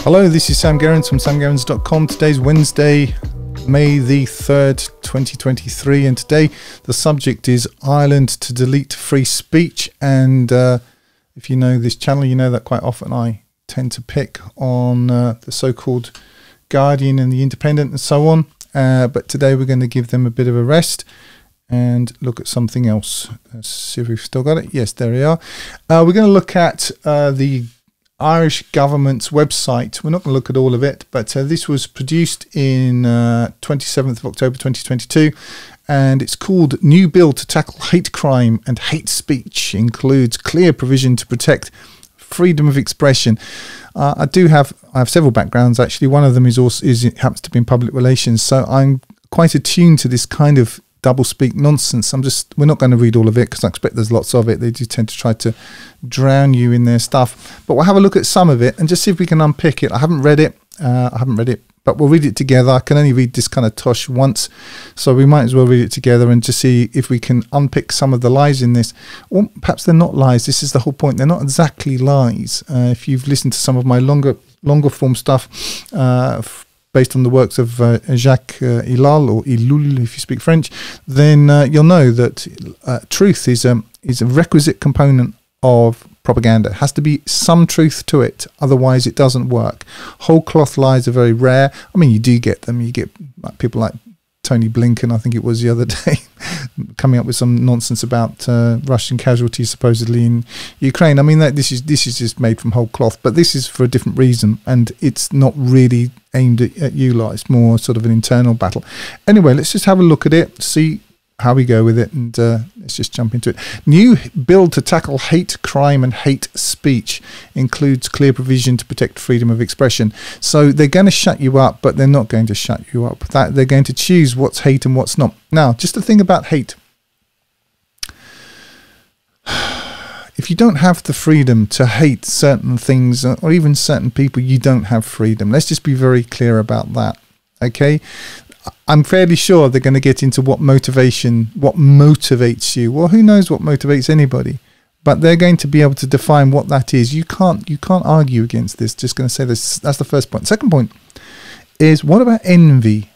Hello, this is Sam Gerrans from samgerrans.com. Today's Wednesday, May the 3rd, 2023, and today the subject is Ireland to delete free speech. And if you know this channel, you know that quite often I tend to pick on the so-called Guardian and the Independent and so on. But today we're going to give them a bit of a rest and look at something else. Let's see if we've still got it. Yes, there we are. We're going to look at the Irish government's website. We're not going to look at all of it, but this was produced in 27th of October 2022, and it's called New Bill to Tackle Hate Crime and Hate Speech, includes clear provision to protect freedom of expression. I have several backgrounds actually. One of them happens to be in public relations, so I'm quite attuned to this kind of double-speak nonsense. We're not going to read all of it because I expect there's lots of it. They do tend to try to drown you in their stuff. But we'll have a look at some of it and just see if we can unpick it. I haven't read it, but we'll read it together. I can only read this kind of tosh once, so we might as well read it together and just see if we can unpick some of the lies in this. Or perhaps they're not lies. This is the whole point. They're not exactly lies. If you've listened to some of my longer form stuff, based on the works of Jacques Ellul, or Ellul if you speak French, then you'll know that truth is a requisite component of propaganda. It has to be some truth to it, otherwise it doesn't work. Whole cloth lies are very rare. I mean, you do get them. You get people like Tony Blinken, I think it was the other day, coming up with some nonsense about Russian casualties supposedly in Ukraine. I mean, this is just made from whole cloth, but this is for a different reason, and it's not really aimed at you lot. It's more sort of an internal battle. Anyway, let's just have a look at it, see how we go with it, and let's just jump into it. New bill to tackle hate crime and hate speech includes clear provision to protect freedom of expression. So they're going to shut you up, but they're not going to shut you up. They're going to choose what's hate and what's not. Now, just the thing about hate. If you don't have the freedom to hate certain things or even certain people, you don't have freedom. Let's just be very clear about that, okay? I'm fairly sure they're going to get into what motivates you. Well, who knows what motivates anybody? But they're going to be able to define what that is. You can't argue against this. Just going to say this. That's the first point. Second point is, what about envy?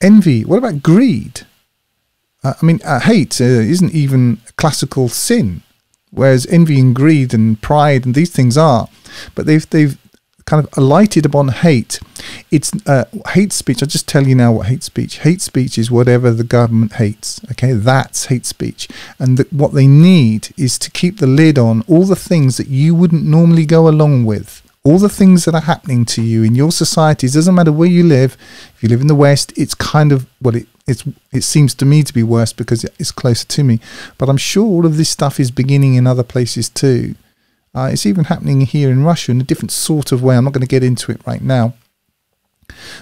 Envy. What about greed? Hate isn't even a classical sin, whereas envy and greed and pride and these things are. But they've kind of alighted upon hate. It's hate speech. I'll just tell you now what hate speech. Hate speech is whatever the government hates. Okay, that's hate speech. And what they need is to keep the lid on all the things that you wouldn't normally go along with. All the things that are happening to you in your societies. Doesn't matter where you live. If you live in the West, it's kind of it seems to me to be worse because it's closer to me. But I'm sure all of this stuff is beginning in other places too. It's even happening here in Russia in a different sort of way. I'm not going to get into it right now.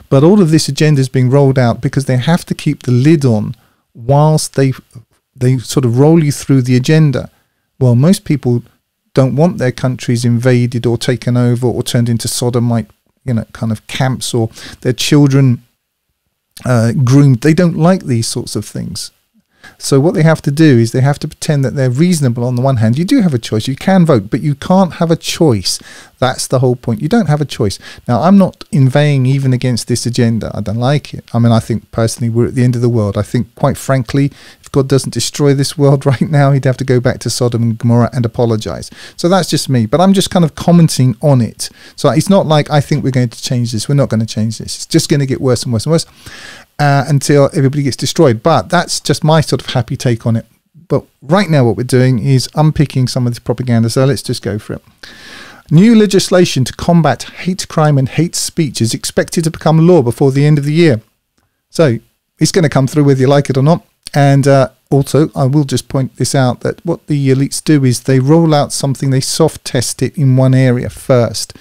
But all of this agenda is being rolled out because they have to keep the lid on whilst they sort of roll you through the agenda. Well, most people don't want their countries invaded or taken over or turned into sodomite, kind of camps, or their children groomed. They don't like these sorts of things. So what they have to do is they have to pretend that they're reasonable on the one hand. You do have a choice. You can vote, but you can't have a choice. That's the whole point. You don't have a choice. Now, I'm not inveighing even against this agenda. I don't like it. I mean, I think personally we're at the end of the world. I think, quite frankly, if God doesn't destroy this world right now, he'd have to go back to Sodom and Gomorrah and apologize. So that's just me. But I'm just kind of commenting on it. So it's not like I think we're going to change this. We're not going to change this. It's just going to get worse and worse and worse. Until everybody gets destroyed. But that's just my sort of happy take on it. But right now what we're doing is unpicking some of this propaganda, so let's just go for it. New legislation to combat hate crime and hate speech is expected to become law before the end of the year. So it's going to come through whether you like it or not. And also, I will just point this out, that what the elites do is they roll out something, they soft test it in one area first.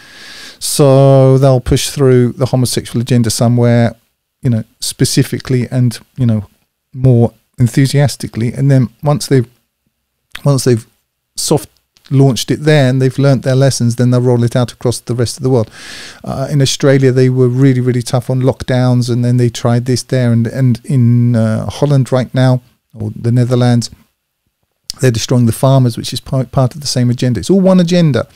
So they'll push through the homosexual agenda somewhere, specifically and, more enthusiastically. And then once they've soft launched it there and they've learnt their lessons, then they'll roll it out across the rest of the world. In Australia, they were really, really tough on lockdowns, and then they tried this there. And in Holland right now, or the Netherlands, They're destroying the farmers, which is part of the same agenda. It's all one agenda.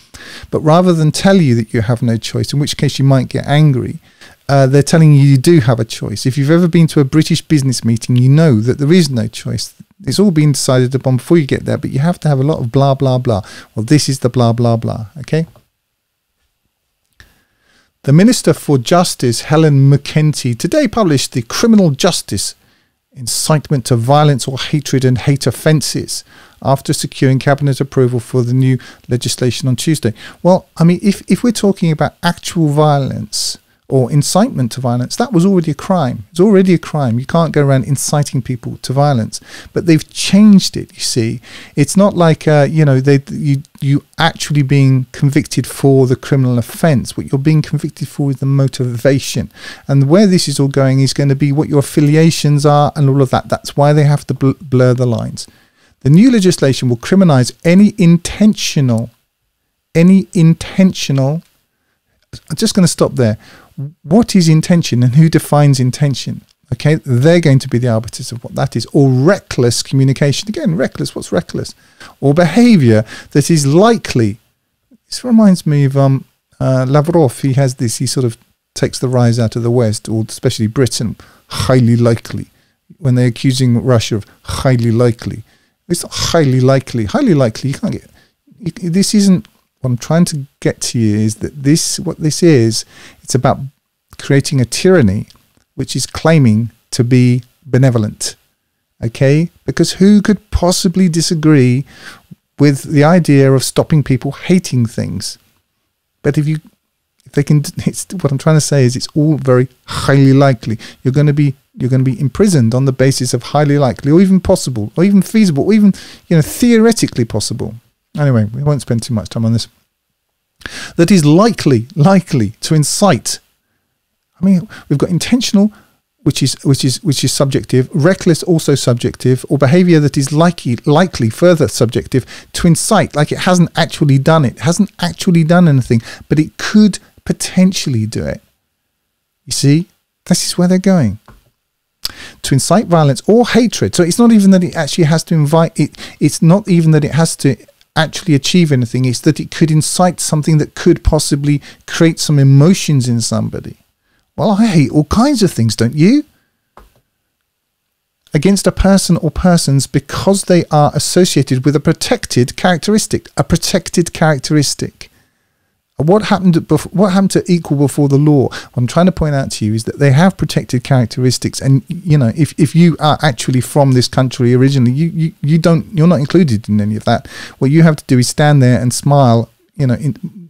But rather than tell you that you have no choice, in which case you might get angry, they're telling you you do have a choice. If you've ever been to a British business meeting, you know that there is no choice. It's all been decided upon before you get there, but you have to have a lot of blah, blah, blah. Well, this is the blah, blah, blah, okay? The Minister for Justice, Helen McEntee, today published the Criminal Justice Incitement to Violence or Hatred and Hate Offences after securing cabinet approval for the new legislation on Tuesday. Well, I mean, if we're talking about actual violence or incitement to violence, that was already a crime. It's already a crime. You can't go around inciting people to violence. But they've changed it, you see. It's not like, you actually being convicted for the criminal offence. What you're being convicted for is the motivation. And where this is all going is going to be what your affiliations are and all of that. That's why they have to blur the lines. The new legislation will criminalise any intentional, I'm just going to stop there. What is intention and who defines intention? Okay, they're going to be the arbiters of what that is. Or reckless communication. Again, reckless, what's reckless? Or behaviour that is likely. This reminds me of Lavrov. He has this, he sort of takes the rise out of the West, or especially Britain, highly likely. When they're accusing Russia of highly likely. It's not highly likely. Highly likely, you can't get... This isn't... What I'm trying to get to you is that what this is, it's about creating a tyranny which is claiming to be benevolent, okay? Because who could possibly disagree with the idea of stopping people hating things? But if they can, what I'm trying to say is it's all very highly likely. You're going to be imprisoned on the basis of highly likely, or even possible, or even feasible, or even theoretically possible. Anyway, we won't spend too much time on this. That is likely to incite. I mean, we've got intentional, which is subjective, reckless, also subjective, or behaviour that is likely, further subjective, to incite, like it hasn't actually done it. It hasn't actually done anything, but it could potentially do it. You see, this is where they're going. To incite violence or hatred. So it's not even that it actually has to invite it. It's not even that it has to actually achieve anything. It's that it could incite something that could possibly create some emotions in somebody. Well, I hate all kinds of things, don't you? Against a person or persons because they are associated with a protected characteristic. A protected characteristic. What happened to equal before the law? What I'm trying to point out to you is that they have protected characteristics, and if you are actually from this country originally, you're not included in any of that. What you have to do is stand there and smile,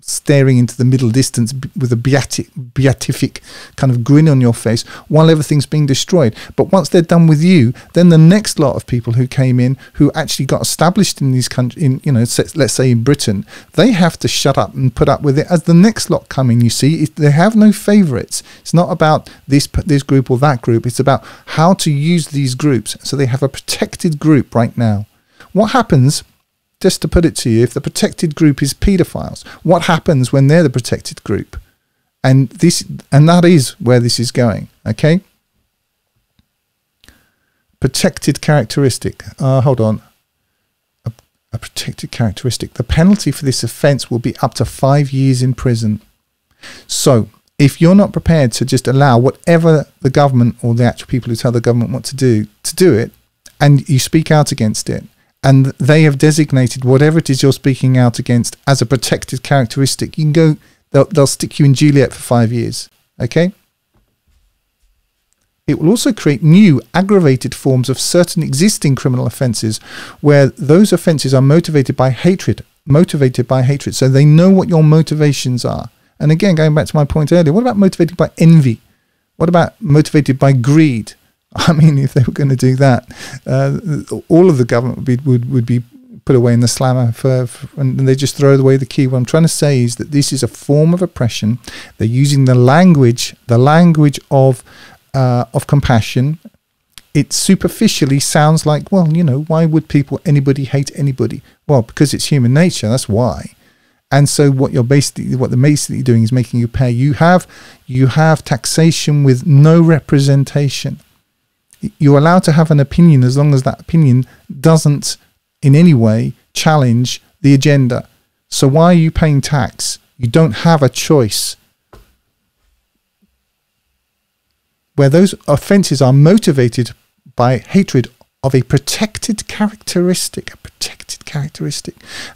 staring into the middle distance with a beatific kind of grin on your face while everything's being destroyed. But once they're done with you, then the next lot of people who came in, who actually got established in these countries, let's say in Britain, they have to shut up and put up with it as the next lot come in. You see, they have no favourites. It's not about this group or that group. It's about how to use these groups. So they have a protected group right now. What happens? Just to put it to you, if the protected group is paedophiles, what happens when they're the protected group? And that is where this is going, okay? Protected characteristic. Hold on. A protected characteristic. The penalty for this offence will be up to 5 years in prison. So, if you're not prepared to just allow whatever the government or the actual people who tell the government what to do it, and you speak out against it, and they have designated whatever it is you're speaking out against as a protected characteristic, you can go, they'll stick you in Juliet for 5 years, okay? It will also create new aggravated forms of certain existing criminal offences where those offences are motivated by hatred. So they know what your motivations are. And again, going back to my point earlier, what about motivated by envy? What about motivated by greed? I mean, if they were going to do that, all of the government would be put away in the slammer and they just throw away the key. What I'm trying to say is that this is a form of oppression. They're using the language of compassion. It superficially sounds like, well, why would anybody hate anybody? Well, because it's human nature. That's why. And so what they're basically doing is making you pay. You have taxation with no representation. You're allowed to have an opinion as long as that opinion doesn't in any way challenge the agenda. So why are you paying tax? You don't have a choice. Where those offences are motivated by hatred of a protected characteristic,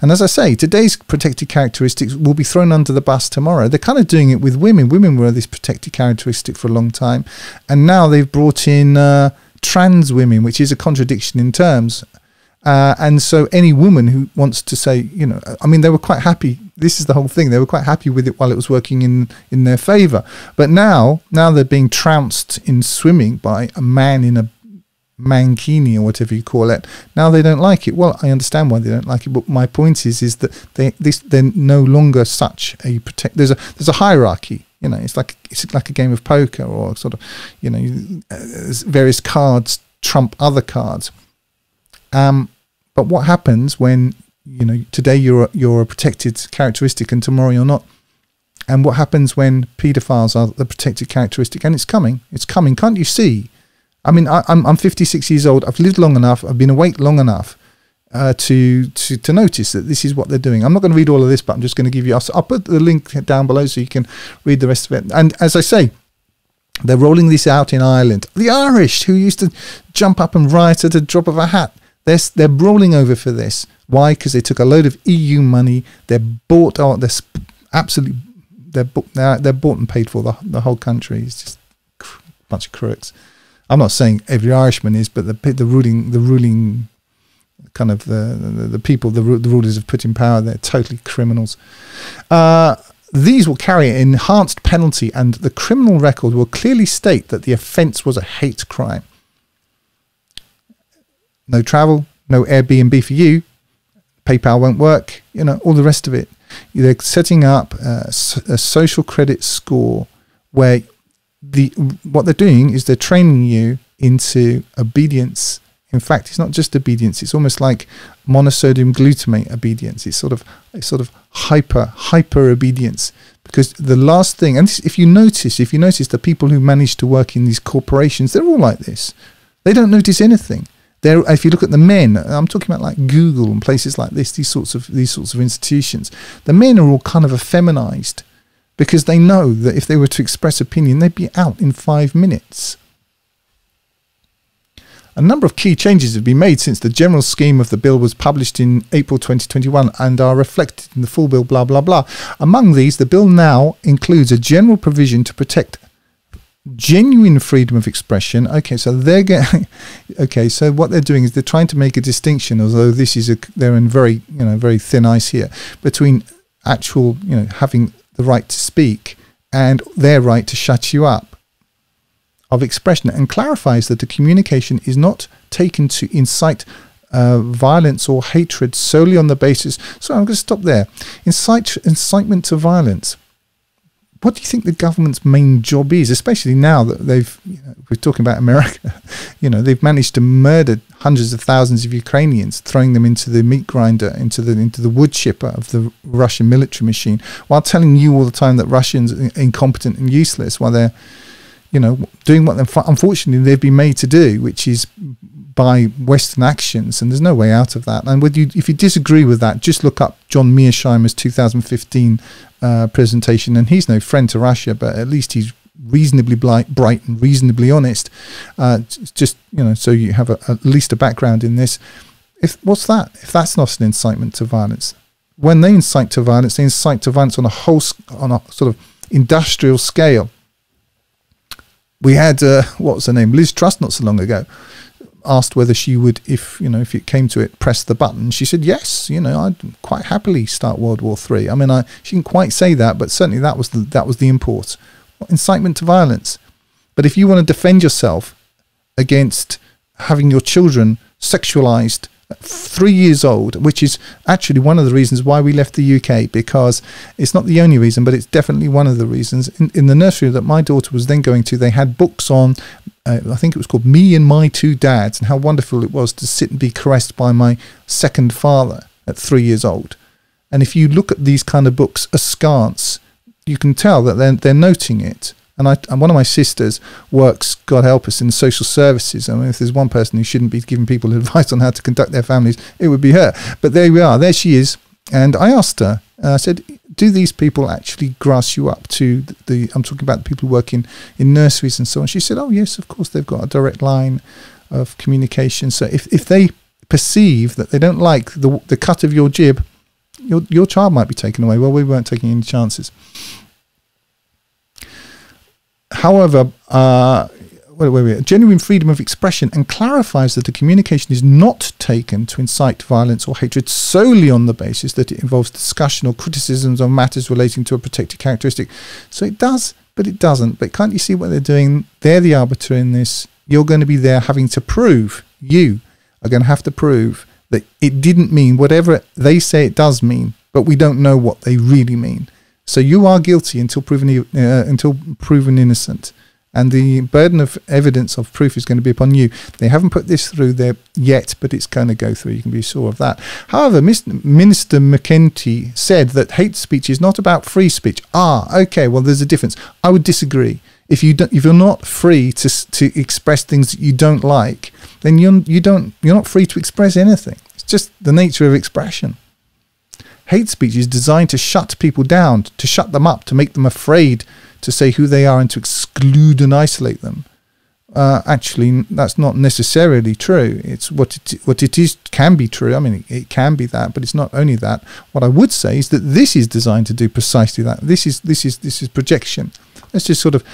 And as I say, today's protected characteristics will be thrown under the bus tomorrow. They're kind of doing it with women. Women were this protected characteristic for a long time. And now they've brought in trans women, which is a contradiction in terms. And so any woman who wants to say, you know, I mean, they were quite happy. This is the whole thing. They were quite happy with it while it was working in their favour. But now they're being trounced in swimming by a man in a mankini or whatever you call it. Now they don't like it. Well, I understand why they don't like it. But my point is that they're no longer such a protect. There's a hierarchy. You know, it's like a game of poker, or sort of, you know, various cards trump other cards. But what happens when, you know, today you're a protected characteristic and tomorrow you're not? And what happens when paedophiles are the protected characteristic? And it's coming. Can't you see? I mean, I'm 56 years old. I've lived long enough. I've been awake long enough to notice that this is what they're doing. I'm not going to read all of this, but I'm just going to give you. I'll put the link down below so you can read the rest of it. And as I say, they're rolling this out in Ireland. The Irish, who used to jump up and riot at a drop of a hat, they're brawling over for this. Why? Because they took a load of EU money. They're bought and paid for the whole country. It's just a bunch of crooks. I'm not saying every Irishman is, but the ruling kind of the people, the rulers have put in power, they're totally criminals. These will carry an enhanced penalty, and the criminal record will clearly state that the offence was a hate crime. No travel, no Airbnb for you, PayPal won't work, you know, all the rest of it. They're setting up a social credit score where what they're doing is they're training you into obedience. In fact, it's not just obedience, it's almost like monosodium glutamate obedience. It's sort of hyper obedience. Because the last thing, and if you notice the people who manage to work in these corporations, they're all like this. They don't notice anything. If you look at the men, I'm talking about like Google and places like this, these sorts of institutions, the men are all kind of effeminized because they know that if they were to express opinion, they'd be out in 5 minutes. A number of key changes have been made since the general scheme of the bill was published in April 2021 and are reflected in the full bill, blah, blah, blah. Among these, the bill now includes a general provision to protect genuine freedom of expression. Okay, so so what they're doing is they're trying to make a distinction, although they're in very thin ice here, between actual, having the right to speak and their right to shut you up of expression, and clarifies that the communication is not taken to incite violence or hatred solely on the basis. So I'm going to stop there. Incitement to violence. What do you think the government's main job is, especially now that we're talking about America, they've managed to murder hundreds of thousands of Ukrainians, throwing them into the meat grinder, into the wood chipper of the Russian military machine, while telling you all the time that Russians are incompetent and useless, while they're, doing what unfortunately they've been made to do, which is by Western actions, and there's no way out of that. And if you disagree with that, just look up John Mearsheimer's 2015 presentation, and he's no friend to Russia, but at least he's reasonably bright and reasonably honest. So you have at least a background in this. What's that? If that's not an incitement to violence, when they incite to violence, they incite to violence on a sort of industrial scale. We had what was her name, Liz Truss, not so long ago, asked whether she would, if it came to it, press the button. She said yes. I'd quite happily start World War III. I mean, she didn't quite say that, but certainly that was the import. Incitement to violence. But if you want to defend yourself against having your children sexualized at 3 years old, which is actually one of the reasons why we left the UK, because it's not the only reason, but it's definitely one of the reasons. In the nursery that my daughter was then going to, they had books on, I think it was called Me and My Two Dads, and how wonderful it was to sit and be caressed by my second father at 3 years old. And if you look at these kind of books askance, you can tell that they're noting it. And one of my sisters works, God help us, in social services. I mean, if there's one person who shouldn't be giving people advice on how to conduct their families, it would be her. But there we are. There she is. And I asked her, I said, do these people actually grass you up to I'm talking about the people who work in nurseries and so on. She said, oh, yes, of course, they've got a direct line of communication. So if they perceive that they don't like the cut of your jib, your child might be taken away. Well, we weren't taking any chances. However, genuine freedom of expression, and clarifies that the communication is not taken to incite violence or hatred solely on the basis that it involves discussion or criticisms on matters relating to a protected characteristic. So it does, but it doesn't. But can't you see what they're doing? They're the arbiter in this. You're going to be there having to prove, you are going to have to prove that it didn't mean whatever they say it does mean, but we don't know what they really mean. So you are guilty until proven innocent. And the burden of evidence of proof is going to be upon you. They haven't put this through there yet, but it's going to go through. You can be sure of that. However, Minister McEntee said that hate speech is not about free speech. Okay, well, there's a difference. I would disagree. If you're not free to express things that you don't like, then you're not free to express anything. It's just the nature of expression. Hate speech is designed to shut people down, to shut them up, to make them afraid to say who they are and to exclude and isolate them. Actually, that's not necessarily true. It's what it is can be true. I mean, it can be that, but it's not only that. What I would say is that this is designed to do precisely that. This is projection. Let's just sort of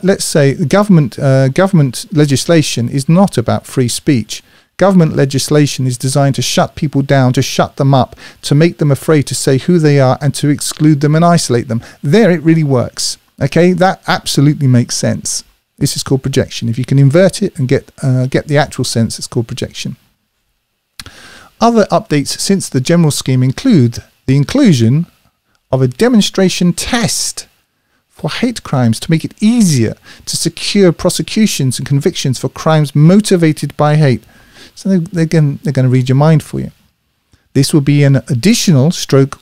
let's say the government legislation is not about free speech. Government legislation is designed to shut people down, to shut them up, to make them afraid to say who they are and to exclude them and isolate them. There it really works. Okay, that absolutely makes sense. This is called projection. If you can invert it and get the actual sense, it's called projection. Other updates since the general scheme include the inclusion of a demonstration test for hate crimes to make it easier to secure prosecutions and convictions for crimes motivated by hate. So they're going to read your mind for you. This will be an additional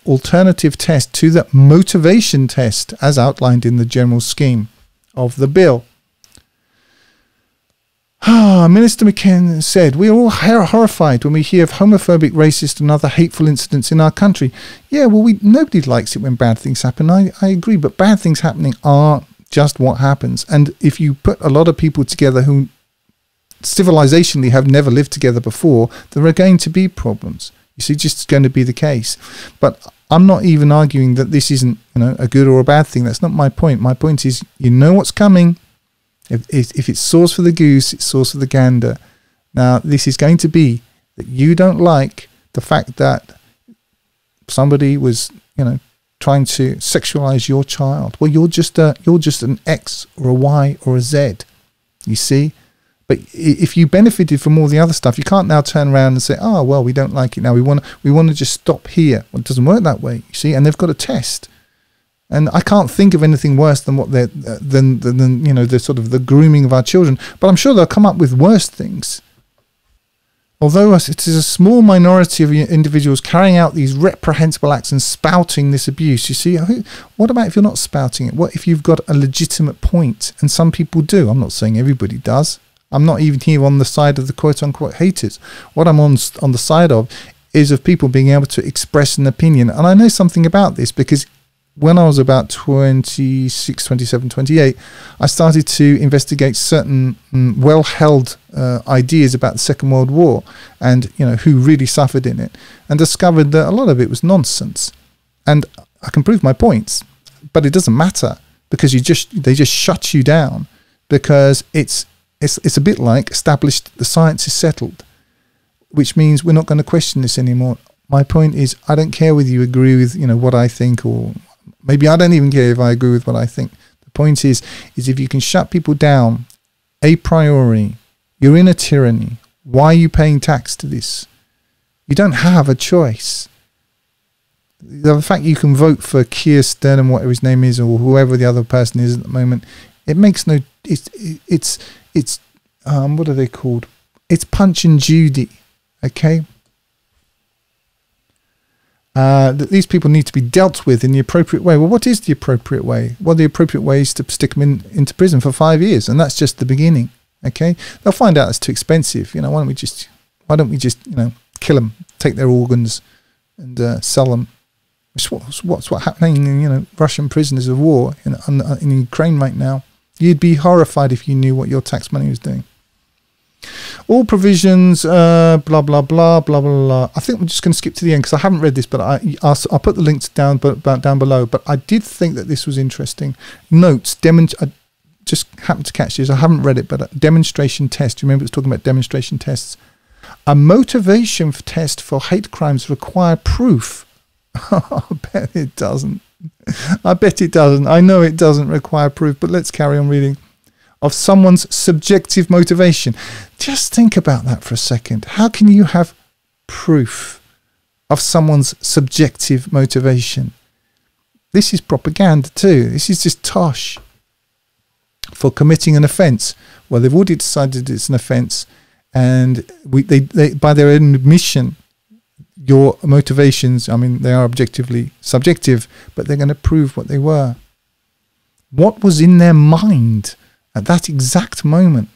alternative test to the motivation test as outlined in the general scheme of the bill. Minister McCann said, we are all horrified when we hear of homophobic, racist and other hateful incidents in our country. Yeah, well, nobody likes it when bad things happen. I agree, but bad things happening are just what happens. And if you put a lot of people together who civilizationally have never lived together before, there are going to be problems. You see, just going to be the case. But I'm not even arguing that this isn't, a good or a bad thing. That's not my point. My point is, you know what's coming. If it's sauce for the goose, it's sauce for the gander. Now, this is going to be that you don't like the fact that somebody was, trying to sexualize your child. Well, you're just an X or a Y or a Z. You see. But if you benefited from all the other stuff, you can't now turn around and say, "Oh, well, we don't like it now. We want to just stop here." Well, it doesn't work that way, you see. And they've got a test, and I can't think of anything worse than what they're than the sort of the grooming of our children. But I'm sure they'll come up with worse things. Although it is a small minority of individuals carrying out these reprehensible acts and spouting this abuse, you see, what about if you're not spouting it? What if you've got a legitimate point? And some people do. I'm not saying everybody does. I'm not even here on the side of the quote-unquote haters. What I'm on the side of is of people being able to express an opinion. And I know something about this because when I was about 26, 27, 28, I started to investigate certain well-held ideas about the Second World War and, who really suffered in it, and discovered that a lot of it was nonsense. And I can prove my points, but it doesn't matter because they just shut you down because it's a bit like established, the science is settled, which means we're not going to question this anymore. My point is, I don't care whether you agree with, what I think, or maybe I don't even care if I agree with what I think. The point is if you can shut people down a priori, you're in a tyranny. Why are you paying tax to this? You don't have a choice. The fact you can vote for Keir Starmer, whatever his name is, or whoever the other person is at the moment, it makes no. It's what are they called? It's Punch and Judy, okay? that these people need to be dealt with in the appropriate way. Well, what is the appropriate way? Well, the appropriate way is to stick them into prison for 5 years, and that's just the beginning. Okay, they'll find out it's too expensive. You know, why don't we just kill them, take their organs, and sell them? What's happening in Russian prisoners of war in Ukraine right now? You'd be horrified if you knew what your tax money was doing. All provisions, blah blah blah blah blah blah. I think we're just going to skip to the end because I haven't read this, but I'll put the links down below. But I did think that this was interesting. Notes, I just happened to catch this. I haven't read it, but a demonstration test. You remember it was talking about demonstration tests. A motivation test for hate crimes require proof. I bet it doesn't. I bet it doesn't. I know it doesn't require proof, but let's carry on reading. Of someone's subjective motivation. Just think about that for a second. How can you have proof of someone's subjective motivation? This is propaganda too. This is just tosh. For committing an offence. Well, they've already decided it's an offence, and they by their own admission, your motivations, I mean, they are objectively subjective, but they're going to prove what they were. What was in their mind at that exact moment?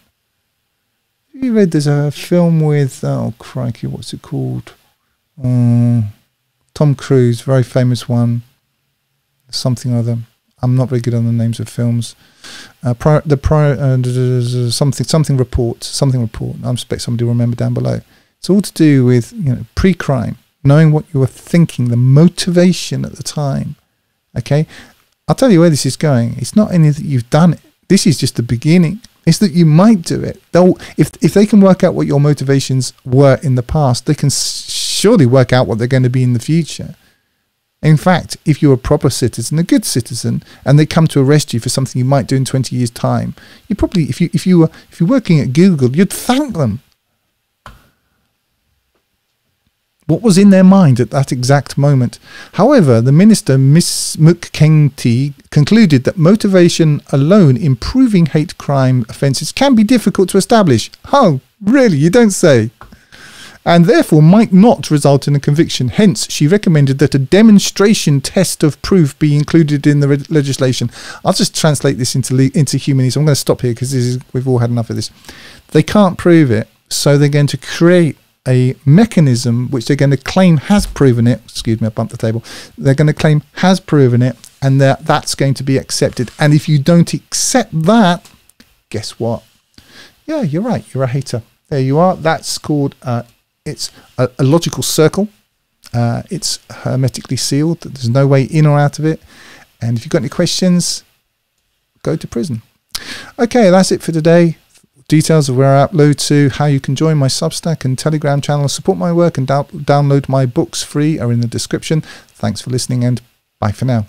You read there's a film with, oh crikey, what's it called? Tom Cruise, very famous one. Something or other. I'm not very good on the names of films. Something report. I expect somebody will remember down below. It's all to do with pre-crime, knowing what you were thinking, the motivation at the time. Okay, I'll tell you where this is going. It's not any that you've done it. This is just the beginning. It's that you might do it. If they can work out what your motivations were in the past, they can surely work out what they're going to be in the future. In fact, if you're a proper citizen, a good citizen, and they come to arrest you for something you might do in 20 years' time, you probably, if you're working at Google, you'd thank them. What was in their mind at that exact moment? However, the minister, Miss Mukherjee, concluded that motivation alone in proving hate crime offences can be difficult to establish. Oh, really? You don't say? And therefore might not result in a conviction. Hence, she recommended that a demonstration test of proof be included in the legislation. I'll just translate this into humanese. I'm going to stop here because we've all had enough of this. They can't prove it, so they're going to create a mechanism which they're going to claim has proven it. Excuse me, I bumped the table. They're going to claim has proven it, and that's going to be accepted. And if you don't accept that, guess what? Yeah, you're right. You're a hater. There you are. That's called... it's a logical circle. It's hermetically sealed. There's no way in or out of it. And if you've got any questions, go to prison. Okay, that's it for today. Details of where I upload to, how you can join my Substack and Telegram channel, support my work and download my books free are in the description. Thanks for listening, and bye for now.